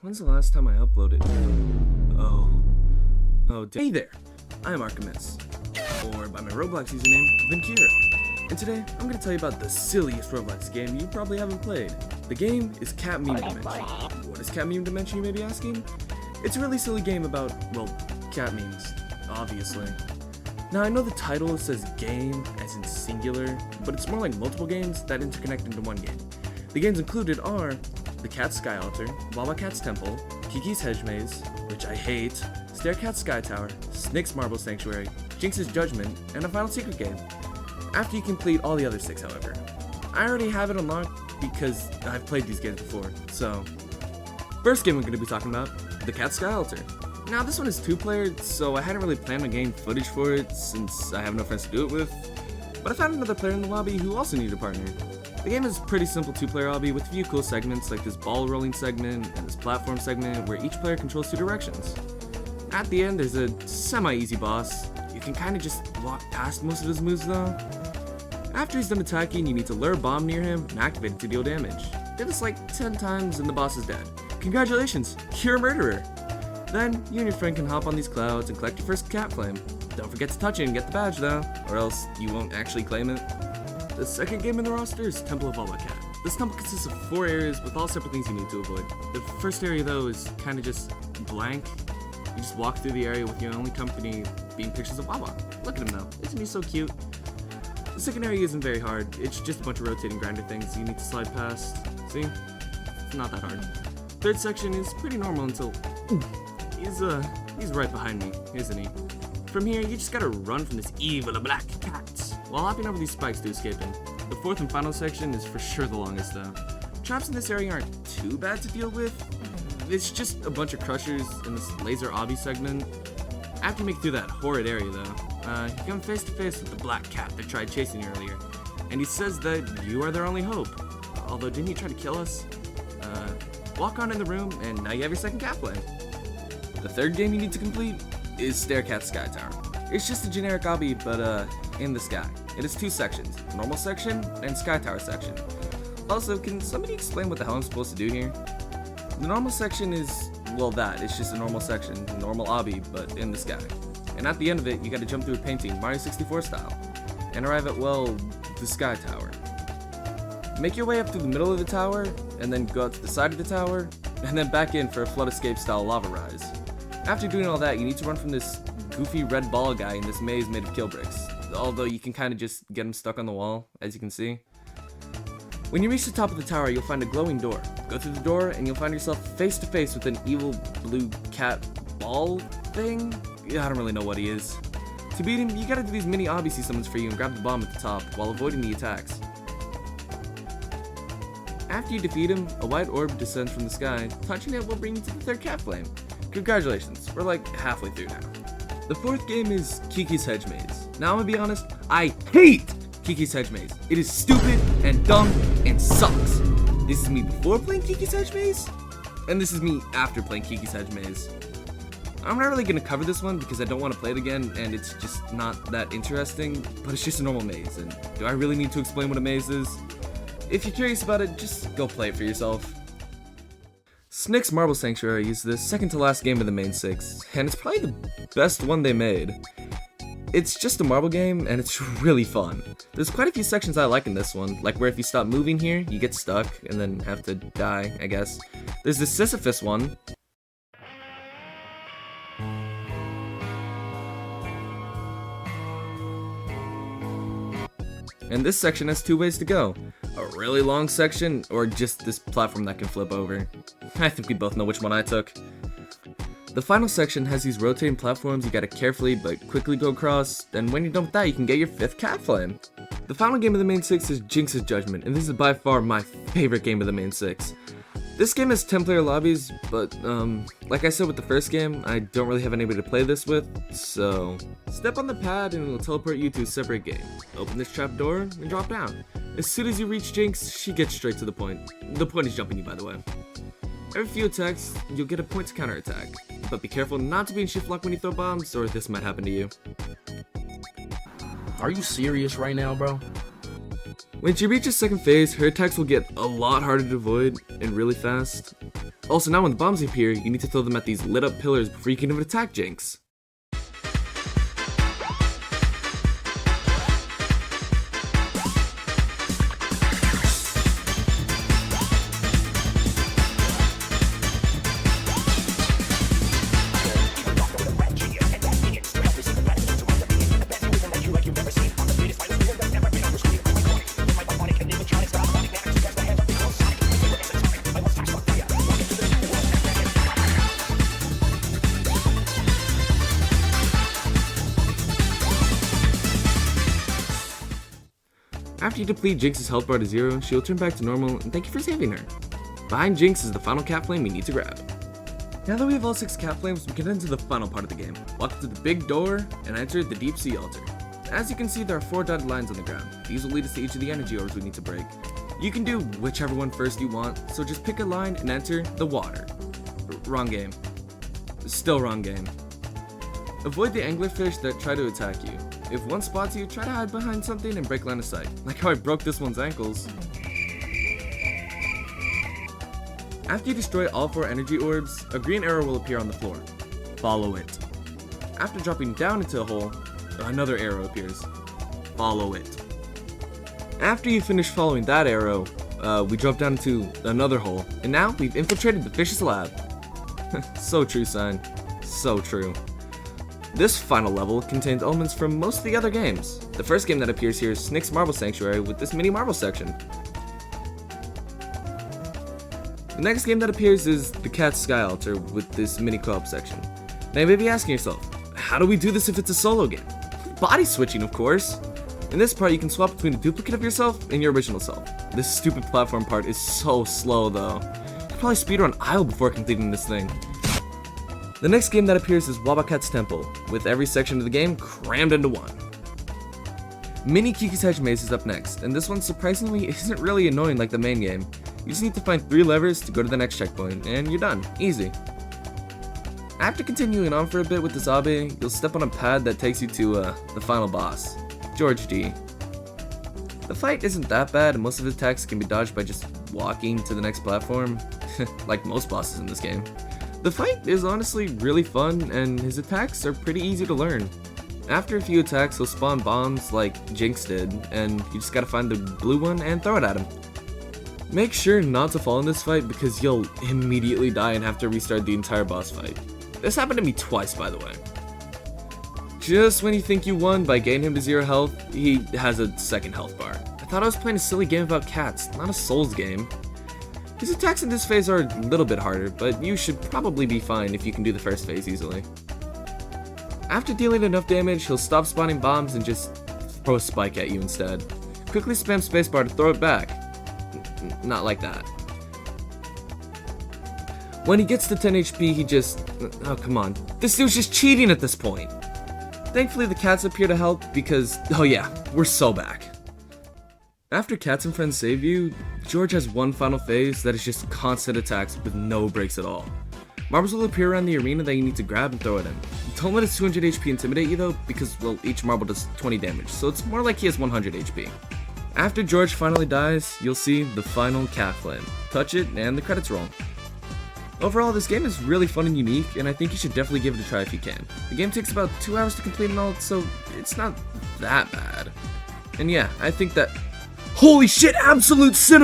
When's the last time I uploaded? Hey there, I'm Archimedes, or by my Roblox username, Vinkira. And today, I'm going to tell you about the silliest Roblox game you probably haven't played. The game is Cat Meme Dimension. What is Cat Meme Dimension, you may be asking? It's a really silly game about, well, cat memes, obviously. Now, I know the title says game, as in singular, but it's more like multiple games that interconnect into one game. The games included are the Cat's Sky Altar, Wawa Cat's Temple, Kiki's Hedge Maze, which I hate, Stare Cat's Sky Tower, Snick's Marble Sanctuary, Jinx's Judgment, and a final secret game. After you complete all the other 6, however. I already have it unlocked because I've played these games before, so. First game we're going to be talking about, the Cat's Sky Altar. Now this one is 2-player, so I hadn't really planned on getting footage for it since I have no friends to do it with, but I found another player in the lobby who also needed a partner. The game is a pretty simple 2-player lobby with a few cool segments like this ball rolling segment and this platform segment where each player controls 2 directions. At the end there's a semi-easy boss. You can kinda just walk past most of his moves though. After he's done attacking, you need to lure a bomb near him and activate it to deal damage. Do this like 10 times and the boss is dead. Congratulations, you're a murderer! Then, you and your friend can hop on these clouds and collect your first cat flame. Don't forget to touch it and get the badge though, or else you won't actually claim it. The second game in the roster is Temple of Wawa Cat. This temple consists of 4 areas with all separate things you need to avoid. The first area though is kinda just blank. You just walk through the area with your only company being pictures of Wawa. Look at him though, isn't he so cute? The second area isn't very hard, it's just a bunch of rotating grinder things you need to slide past. See? It's not that hard. Third section is pretty normal until... He's right behind me, isn't he? From here, you just gotta run from this evil black cat while hopping over these spikes to escape him. The fourth and final section is for sure the longest though. Traps in this area aren't too bad to deal with. It's just a bunch of crushers in this laser obby segment. After you make it through that horrid area though, you come face to face with the black cat that tried chasing you earlier. And he says that you are their only hope. Although didn't he try to kill us? Walk on in the room and now you have your second cat flame. The third game you need to complete is Stare Cat's Sky Tower. It's just a generic obby, but in the sky. It has 2 sections, normal section and Sky Tower section. Also, can somebody explain what the hell I'm supposed to do here? The normal section is, well it's just a normal section, normal obby, but in the sky. And at the end of it, you gotta jump through a painting, Mario 64 style, and arrive at, the Sky Tower. Make your way up through the middle of the tower, and then go out to the side of the tower, and then back in for a flood escape style lava rise. After doing all that, you need to run from this goofy red ball guy in this maze made of kill bricks, although you can kinda just get him stuck on the wall, as you can see. When you reach the top of the tower, you'll find a glowing door. Go through the door, and you'll find yourself face to face with an evil blue cat ball thing? Yeah, I don't really know what he is. To beat him, you gotta do these mini obby summons for you and grab the bomb at the top, while avoiding the attacks. After you defeat him, a white orb descends from the sky. Touching it will bring you to the third cat flame. Congratulations, we're like halfway through now. The fourth game is Kiki's Hedge Maze. Now I'm gonna be honest, I hate Kiki's Hedge Maze. It is stupid and dumb and sucks. This is me before playing Kiki's Hedge Maze, and this is me after playing Kiki's Hedge Maze. I'm not really gonna cover this one because I don't want to play it again and it's just not that interesting, but it's just a normal maze, and do I really need to explain what a maze is? If you're curious about it, just go play it for yourself. Snick's Marble Sanctuary is the second to last game of the main 6, and it's probably the best one they made. It's just a marble game, and it's really fun. There's quite a few sections I like in this one, like where if you stop moving here, you get stuck, and then have to die, I guess. There's the Sisyphus one. And this section has 2 ways to go. A really long section, or just this platform that can flip over. I think we both know which one I took. The final section has these rotating platforms you gotta carefully but quickly go across, and when you're done with that, you can get your 5th cat flame. The final game of the main 6 is Jinx's Judgment, and this is by far my favorite game of the main 6. This game has 10-player lobbies, but like I said with the first game, I don't really have anybody to play this with, so step on the pad and it will teleport you to a separate game. Open this trap door and drop down. As soon as you reach Jinx, she gets straight to the point. The point is jumping you, by the way. Every few attacks, you'll get a point to counterattack, but be careful not to be in shift lock when you throw bombs, or this might happen to you. Are you serious right now, bro? When she reaches second phase, her attacks will get a lot harder to avoid and really fast. Also, now when the bombs appear, you need to throw them at these lit up pillars before you can even attack Jinx. After you deplete Jinx's health bar to 0, she'll turn back to normal, and thank you for saving her. Behind Jinx is the final cat flame you need to grab. Now that we have all 6 cat flames, we can head into the final part of the game. Walk to the big door, and enter the deep sea altar. As you can see, there are 4 dotted lines on the ground. These will lead us to each of the energy orbs we need to break. You can do whichever one first you want, so just pick a line and enter the water. Wrong game. Still wrong game. Avoid the anglerfish that try to attack you. If one spots you, try to hide behind something and break line of sight, like how I broke this one's ankles. After you destroy all 4 energy orbs, a green arrow will appear on the floor. Follow it. After dropping down into a hole, another arrow appears. Follow it. After you finish following that arrow, we drop down into another hole, and now we've infiltrated the fish's lab. So true, son. So true. This final level contains elements from most of the other games. The first game that appears here is Snick's Marble Sanctuary with this mini marble section. The next game that appears is the Cat's Sky Altar with this mini co-op section. Now you may be asking yourself, how do we do this if it's a solo game? Body switching, of course. In this part you can swap between a duplicate of yourself and your original self. This stupid platform part is so slow though. You could probably speedrun Isle before completing this thing. The next game that appears is Wabakat's Temple, with every section of the game crammed into one. Mini Kikisage Maze is up next, and this one surprisingly isn't really annoying like the main game. You just need to find 3 levers to go to the next checkpoint, and you're done. Easy. After continuing on for a bit with the Zabe, you'll step on a pad that takes you to the final boss, George D. The fight isn't that bad, and most of his attacks can be dodged by just walking to the next platform, like most bosses in this game. The fight is honestly really fun, and his attacks are pretty easy to learn. After a few attacks, he'll spawn bombs like Jinx did, and you just gotta find the blue one and throw it at him. Make sure not to fall in this fight because you'll immediately die and have to restart the entire boss fight. This happened to me twice, by the way. Just when you think you won by getting him to 0 health, he has a second health bar. I thought I was playing a silly game about cats, not a Souls game. His attacks in this phase are a little bit harder, but you should probably be fine if you can do the first phase easily. After dealing enough damage, he'll stop spawning bombs and just throw a spike at you instead. Quickly spam spacebar to throw it back. Not like that. When he gets to 10 HP, he just... oh, come on. This dude's just cheating at this point. Thankfully, the cats appear to help because... oh yeah, we're so back. After cats and friends save you, George has one final phase that is just constant attacks with no breaks at all. Marbles will appear around the arena that you need to grab and throw at him. Don't let his 200 HP intimidate you though, because well, each marble does 20 damage, so it's more like he has 100 HP. After George finally dies, you'll see the final cat flame. Touch it and the credits roll. Overall, this game is really fun and unique, and I think you should definitely give it a try if you can. The game takes about 2 hours to complete and all, so it's not that bad. And yeah, I think that... holy shit, absolute cinema!